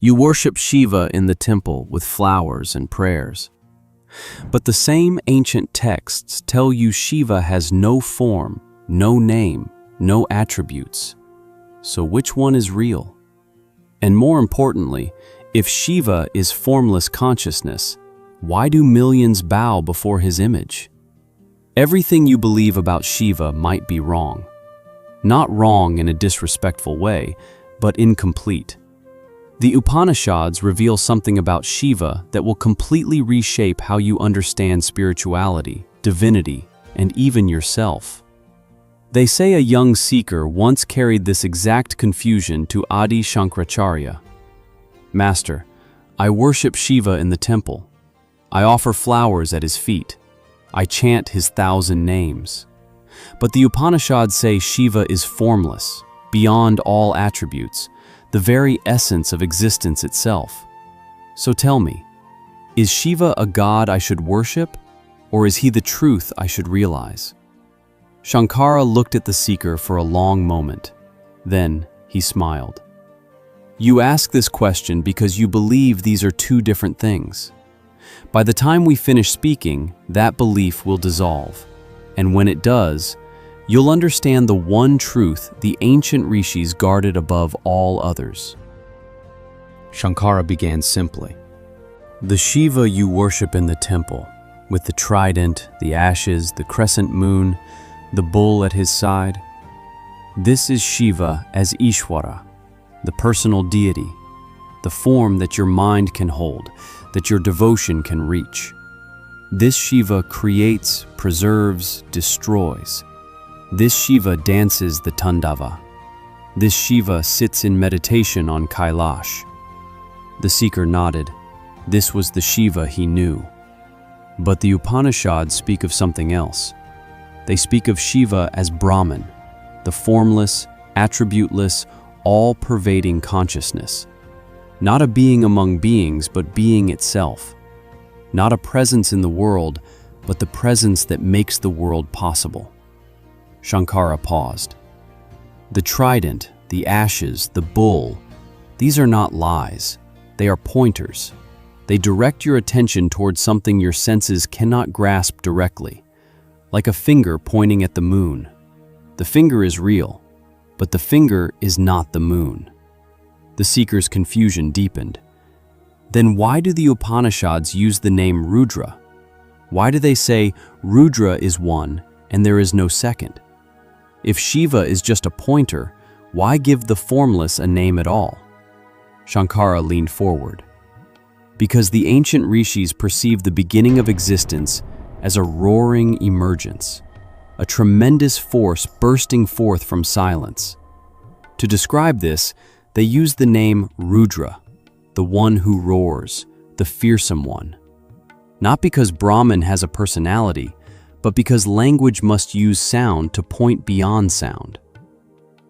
You worship Shiva in the temple with flowers and prayers. But the same ancient texts tell you Shiva has no form, no name, no attributes. So which one is real? And more importantly, if Shiva is formless consciousness, why do millions bow before his image? Everything you believe about Shiva might be wrong. Not wrong in a disrespectful way, but incomplete. The Upanishads reveal something about Shiva that will completely reshape how you understand spirituality, divinity, and even yourself. They say a young seeker once carried this exact confusion to Adi Shankracharya. Master, I worship Shiva in the temple. I offer flowers at his feet. I chant his 1,000 names. But the Upanishads say Shiva is formless, beyond all attributes, the very essence of existence itself. So tell me, is Shiva a god I should worship, or is he the truth I should realize? Shankara looked at the seeker for a long moment. Then he smiled. You ask this question because you believe these are two different things. By the time we finish speaking, that belief will dissolve. And when it does, you'll understand the one truth the ancient rishis guarded above all others. Shankara began simply. The Shiva you worship in the temple, with the trident, the ashes, the crescent moon, the bull at his side, this is Shiva as Ishvara, the personal deity, the form that your mind can hold, that your devotion can reach. This Shiva creates, preserves, destroys. This Shiva dances the Tandava. This Shiva sits in meditation on Kailash. The seeker nodded. This was the Shiva he knew. But the Upanishads speak of something else. They speak of Shiva as Brahman, the formless, attributeless, all-pervading consciousness. Not a being among beings, but being itself. Not a presence in the world, but the presence that makes the world possible. Shankara paused. The trident, the ashes, the bull, these are not lies. They are pointers. They direct your attention towards something your senses cannot grasp directly, like a finger pointing at the moon. The finger is real, but the finger is not the moon. The seeker's confusion deepened. Then why do the Upanishads use the name Rudra? Why do they say Rudra is one and there is no second? If Shiva is just a pointer, why give the formless a name at all? Shankara leaned forward. Because the ancient rishis perceived the beginning of existence as a roaring emergence, a tremendous force bursting forth from silence. To describe this, they used the name Rudra, the one who roars, the fearsome one. Not because Brahman has a personality, but because language must use sound to point beyond sound.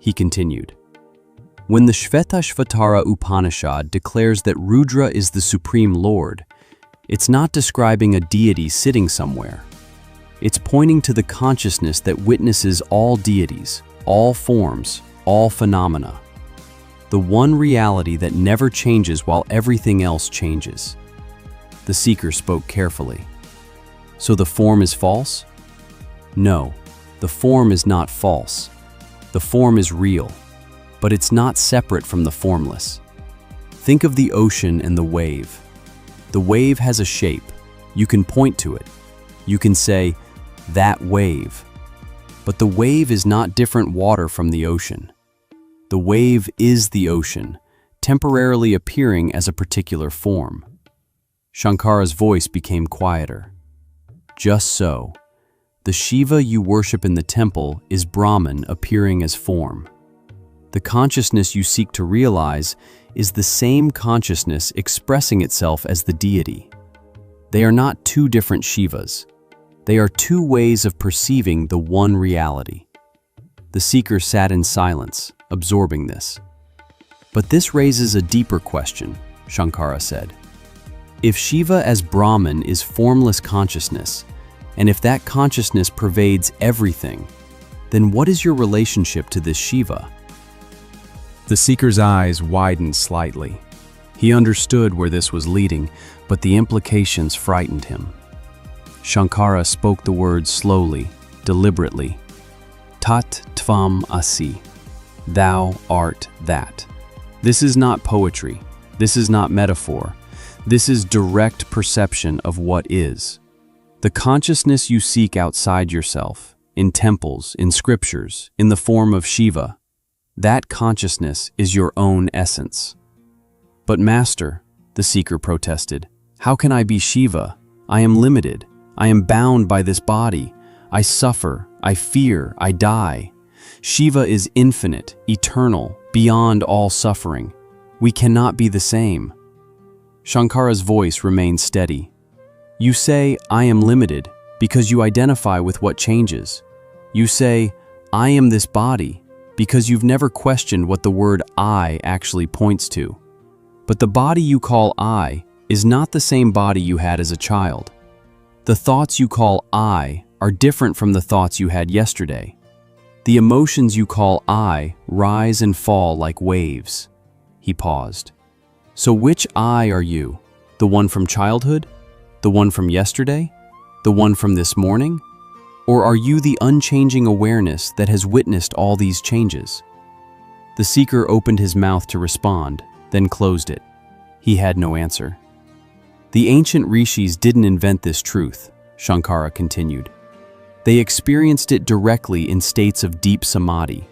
He continued. When the Shvetashvatara Upanishad declares that Rudra is the Supreme Lord, it's not describing a deity sitting somewhere. It's pointing to the consciousness that witnesses all deities, all forms, all phenomena. The one reality that never changes while everything else changes. The seeker spoke carefully. So the form is false? No, the form is not false. The form is real, but it's not separate from the formless. Think of the ocean and the wave. The wave has a shape. You can point to it. You can say, that wave. But the wave is not different water from the ocean. The wave is the ocean, temporarily appearing as a particular form. Shankara's voice became quieter. Just so, the Shiva you worship in the temple is Brahman appearing as form. The consciousness you seek to realize is the same consciousness expressing itself as the deity. They are not two different Shivas. They are two ways of perceiving the one reality. The seeker sat in silence, absorbing this. But this raises a deeper question, Shankara said. If Shiva as Brahman is formless consciousness, and if that consciousness pervades everything, then what is your relationship to this Shiva? The seeker's eyes widened slightly. He understood where this was leading, but the implications frightened him. Shankara spoke the words slowly, deliberately. Tat tvam asi. Thou art that. This is not poetry. This is not metaphor. This is direct perception of what is. The consciousness you seek outside yourself, in temples, in scriptures, in the form of Shiva, that consciousness is your own essence. But Master, the seeker protested, how can I be Shiva? I am limited. I am bound by this body. I suffer. I fear. I die. Shiva is infinite, eternal, beyond all suffering. We cannot be the same. Shankara's voice remained steady. You say, I am limited, because you identify with what changes. You say, I am this body, because you've never questioned what the word I actually points to. But the body you call I is not the same body you had as a child. The thoughts you call I are different from the thoughts you had yesterday. The emotions you call I rise and fall like waves. He paused. So which I are you? The one from childhood? The one from yesterday? The one from this morning? Or are you the unchanging awareness that has witnessed all these changes? The seeker opened his mouth to respond, then closed it. He had no answer. The ancient rishis didn't invent this truth, Shankara continued. They experienced it directly in states of deep samadhi.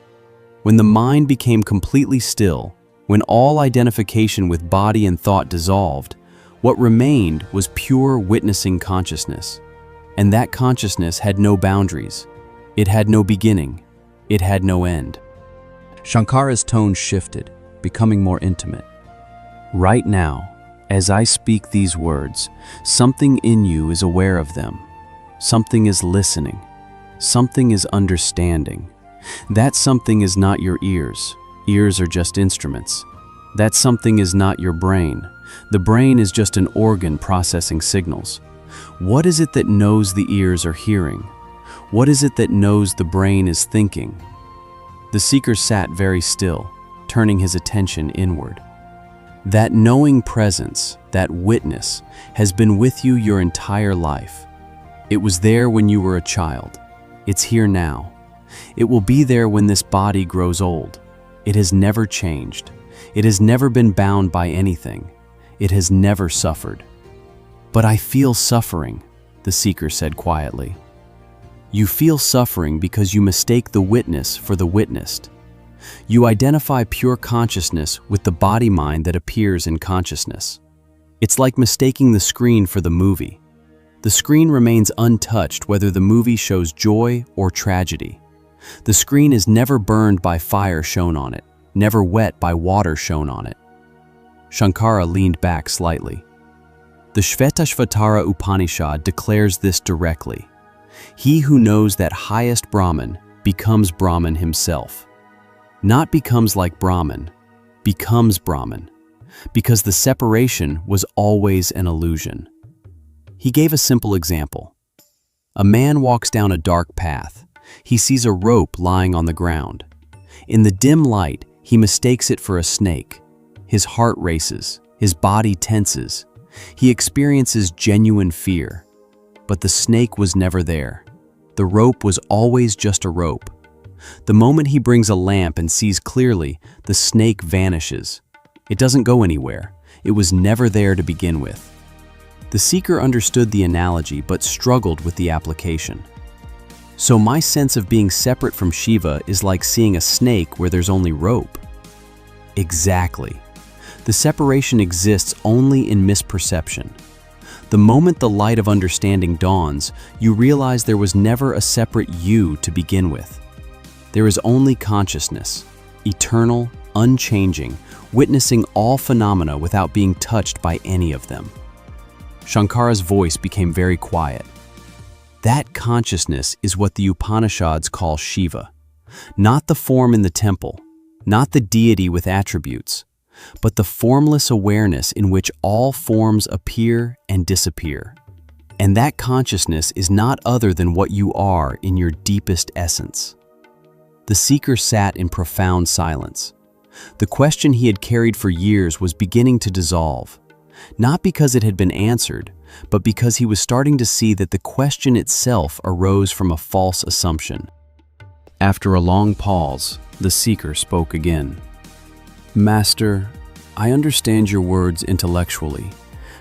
When the mind became completely still, when all identification with body and thought dissolved, what remained was pure witnessing consciousness. And that consciousness had no boundaries. It had no beginning. It had no end. Shankara's tone shifted, becoming more intimate. Right now, as I speak these words, something in you is aware of them. Something is listening. Something is understanding. That something is not your ears. Ears are just instruments. That something is not your brain. The brain is just an organ processing signals. What is it that knows the ears are hearing? What is it that knows the brain is thinking? The seeker sat very still, turning his attention inward. That knowing presence, that witness, has been with you your entire life. It was there when you were a child. It's here now. It will be there when this body grows old. It has never changed. It has never been bound by anything. It has never suffered. But I feel suffering, the seeker said quietly. You feel suffering because you mistake the witness for the witnessed. You identify pure consciousness with the body-mind that appears in consciousness. It's like mistaking the screen for the movie. The screen remains untouched whether the movie shows joy or tragedy. The screen is never burned by fire shown on it, never wet by water shown on it. Shankara leaned back slightly. The Shvetashvatara Upanishad declares this directly. He who knows that highest Brahman becomes Brahman himself. Not becomes like Brahman, becomes Brahman, because the separation was always an illusion. He gave a simple example. A man walks down a dark path. He sees a rope lying on the ground. In the dim light, he mistakes it for a snake. His heart races, his body tenses. He experiences genuine fear. But the snake was never there. The rope was always just a rope. The moment he brings a lamp and sees clearly, the snake vanishes. It doesn't go anywhere. It was never there to begin with. The seeker understood the analogy but struggled with the application. So my sense of being separate from Shiva is like seeing a snake where there's only rope. Exactly. The separation exists only in misperception. The moment the light of understanding dawns, you realize there was never a separate you to begin with. There is only consciousness, eternal, unchanging, witnessing all phenomena without being touched by any of them. Shankara's voice became very quiet. That consciousness is what the Upanishads call Shiva, not the form in the temple, not the deity with attributes, but the formless awareness in which all forms appear and disappear. And that consciousness is not other than what you are in your deepest essence. The seeker sat in profound silence. The question he had carried for years was beginning to dissolve, not because it had been answered, but because he was starting to see that the question itself arose from a false assumption. After a long pause, the seeker spoke again. "Master, I understand your words intellectually,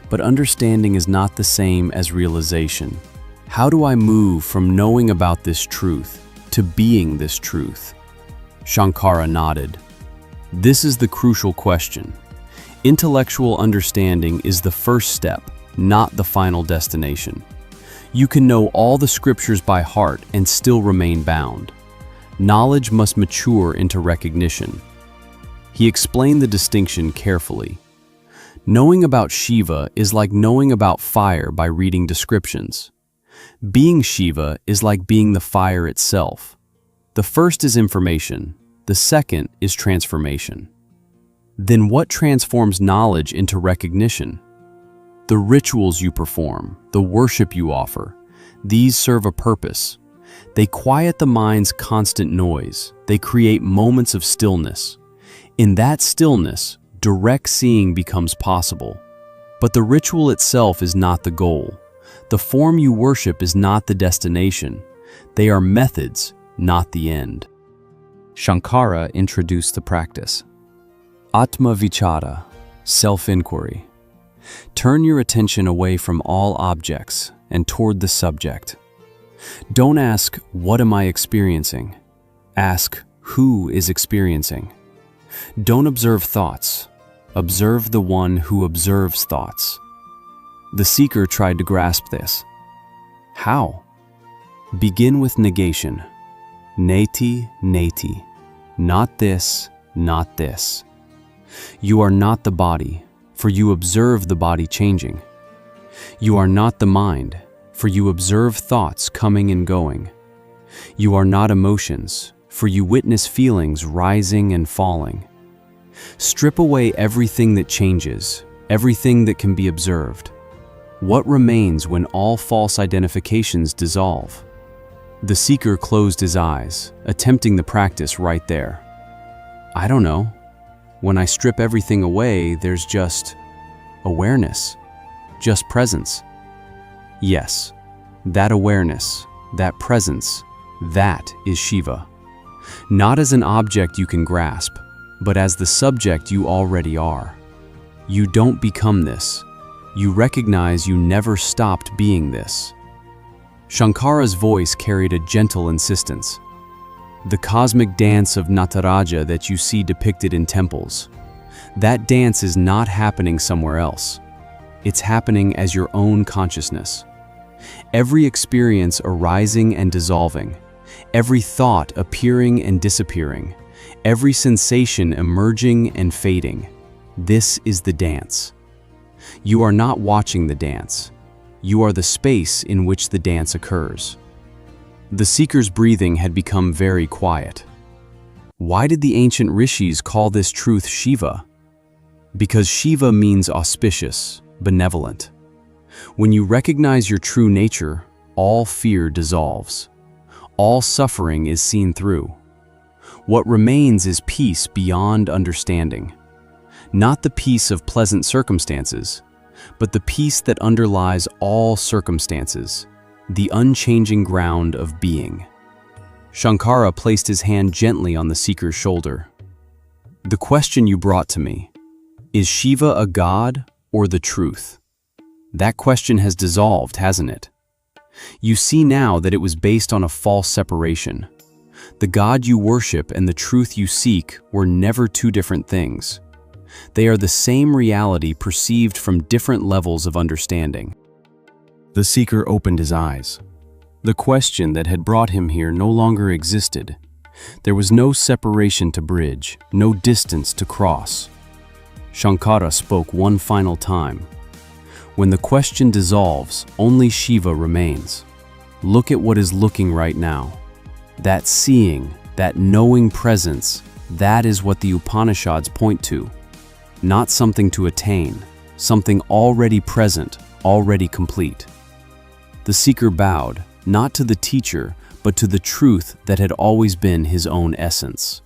but understanding is not the same as realization. How do I move from knowing about this truth to being this truth?" Shankara nodded. "This is the crucial question. Intellectual understanding is the first step, not the final destination. You can know all the scriptures by heart and still remain bound. Knowledge must mature into recognition." He explained the distinction carefully. Knowing about Shiva is like knowing about fire by reading descriptions. Being Shiva is like being the fire itself. The first is information, the second is transformation. Then what transforms knowledge into recognition? The rituals you perform, the worship you offer, these serve a purpose. They quiet the mind's constant noise. They create moments of stillness. In that stillness, direct seeing becomes possible. But the ritual itself is not the goal. The form you worship is not the destination. They are methods, not the end. Shankara introduced the practice. Atma Vichara, self-inquiry. Turn your attention away from all objects and toward the subject. Don't ask, "What am I experiencing?" Ask, "Who is experiencing?" Don't observe thoughts. Observe the one who observes thoughts. The seeker tried to grasp this. How? Begin with negation. Neti, neti. Not this, not this. You are not the body, for you observe the body changing. You are not the mind, for you observe thoughts coming and going. You are not emotions, for you witness feelings rising and falling. Strip away everything that changes, everything that can be observed. What remains when all false identifications dissolve? The seeker closed his eyes, attempting the practice right there. I don't know. When I strip everything away, there's just awareness, just presence. Yes, that awareness, that presence, that is Shiva. Not as an object you can grasp, but as the subject you already are. You don't become this. You recognize you never stopped being this. Shankara's voice carried a gentle insistence. The cosmic dance of Nataraja that you see depicted in temples, that dance is not happening somewhere else. It's happening as your own consciousness. Every experience arising and dissolving, every thought appearing and disappearing, every sensation emerging and fading. This is the dance. You are not watching the dance. You are the space in which the dance occurs. The seeker's breathing had become very quiet. Why did the ancient rishis call this truth Shiva? Because Shiva means auspicious, benevolent. When you recognize your true nature, all fear dissolves. All suffering is seen through. What remains is peace beyond understanding. Not the peace of pleasant circumstances, but the peace that underlies all circumstances, the unchanging ground of being. Shankara placed his hand gently on the seeker's shoulder. The question you brought to me, is Shiva a god or the truth? That question has dissolved, hasn't it? You see now that it was based on a false separation. The God you worship and the truth you seek were never two different things. They are the same reality perceived from different levels of understanding. The seeker opened his eyes. The question that had brought him here no longer existed. There was no separation to bridge, no distance to cross. Shankara spoke one final time. When the question dissolves, only Shiva remains. Look at what is looking right now. That seeing, that knowing presence, that is what the Upanishads point to. Not something to attain, something already present, already complete. The seeker bowed, not to the teacher, but to the truth that had always been his own essence.